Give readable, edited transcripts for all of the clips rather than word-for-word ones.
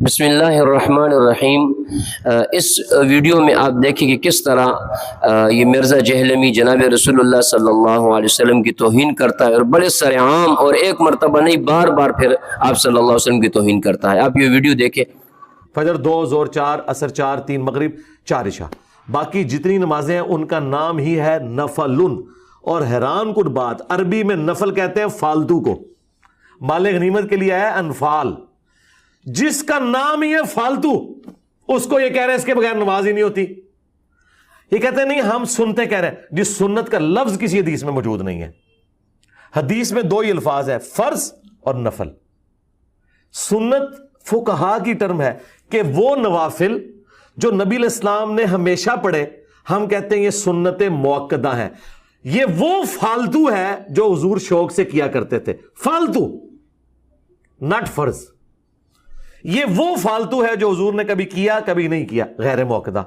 بسم اللہ الرحمن الرحیم۔ اس ویڈیو میں آپ دیکھیں کہ کس طرح یہ مرزا جہلمی جناب رسول اللہ صلی اللہ علیہ وسلم کی توہین کرتا ہے، اور بڑے سرعام اور ایک مرتبہ نہیں بار بار پھر آپ صلی اللہ علیہ وسلم کی توہین کرتا ہے۔ آپ یہ ویڈیو دیکھیں۔ فجر 2، ظہر 4، عصر 4، 3 مغرب، 4 عشاء، باقی جتنی نمازیں ہیں ان کا نام ہی ہے نفلن۔ اور حیران کن بات، عربی میں نفل کہتے ہیں فالتو کو، مال غنیمت کے لیے ہے انفال، جس کا نام ہی ہے فالتو اس کو یہ کہہ رہے ہیں اس کے بغیر نماز ہی نہیں ہوتی۔ یہ کہتے ہیں نہیں ہم سنتے کہہ رہے ہیں، جس سنت کا لفظ کسی حدیث میں موجود نہیں ہے۔ حدیث میں 2 ہی الفاظ ہے، فرض اور نفل۔ سنت فقہا کی ٹرم ہے کہ وہ نوافل جو نبی علیہ السلام نے ہمیشہ پڑھے، ہم کہتے ہیں یہ سنت موقدہ ہیں۔ یہ وہ فالتو ہے جو حضور شوق سے کیا کرتے تھے، فالتو، ناٹ فرض۔ یہ وہ فالتو ہے جو حضور نے کبھی کیا کبھی نہیں کیا، غیر موقدہ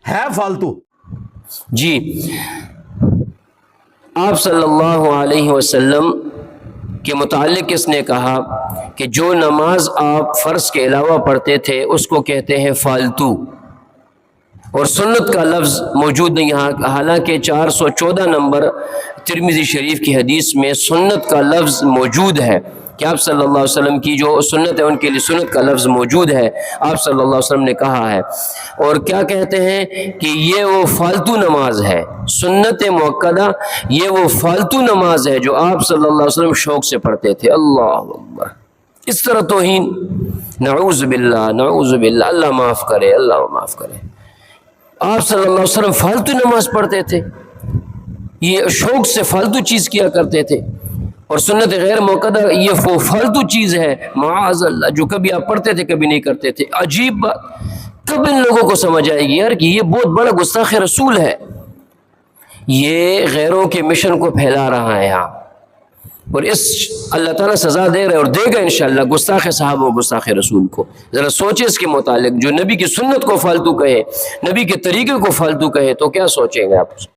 ہے فالتو۔ جی، آپ صلی اللہ علیہ وسلم کے متعلق اس نے کہا کہ جو نماز آپ فرض کے علاوہ پڑھتے تھے اس کو کہتے ہیں فالتو، اور سنت کا لفظ موجود نہیں یہاں، حالانکہ 414 نمبر ترمذی شریف کی حدیث میں سنت کا لفظ موجود ہے کہ آپ صلی اللہ علیہ وسلم کی جو سنت ہے ان کے لیے سنت کا لفظ موجود ہے، آپ صلی اللہ علیہ وسلم نے کہا ہے۔ اور کیا کہتے ہیں کہ یہ وہ فالتو نماز ہے، سنت موقدہ یہ وہ فالتو نماز ہے جو آپ صلی اللہ علیہ وسلم شوق سے پڑھتے تھے۔ اللہ اکبر! اس طرح توہین، نعوذ باللہ، نعوذ باللہ، اللہ معاف کرے، اللہ معاف کرے۔ آپ صلی اللہ علیہ وسلم فالتو نماز پڑھتے تھے، یہ شوق سے فالتو چیز کیا کرتے تھے، اور سنت غیر موقدہ یہ وہ فالتو چیز ہے معاذ اللہ جو کبھی آپ پڑھتے تھے کبھی نہیں کرتے تھے۔ عجیب بات، کب ان لوگوں کو سمجھ آئے گی یار کہ یہ بہت بڑا گستاخ رسول ہے، یہ غیروں کے مشن کو پھیلا رہا ہے یہاں، اور اس اللہ تعالیٰ سزا دے رہا ہے اور دے گا انشاءاللہ گستاخ صحابہ و گستاخ رسول کو۔ ذرا سوچیں اس کے متعلق، جو نبی کی سنت کو فالتو کہے، نبی کے طریقے کو فالتو کہے تو کیا سوچیں گے آپ؟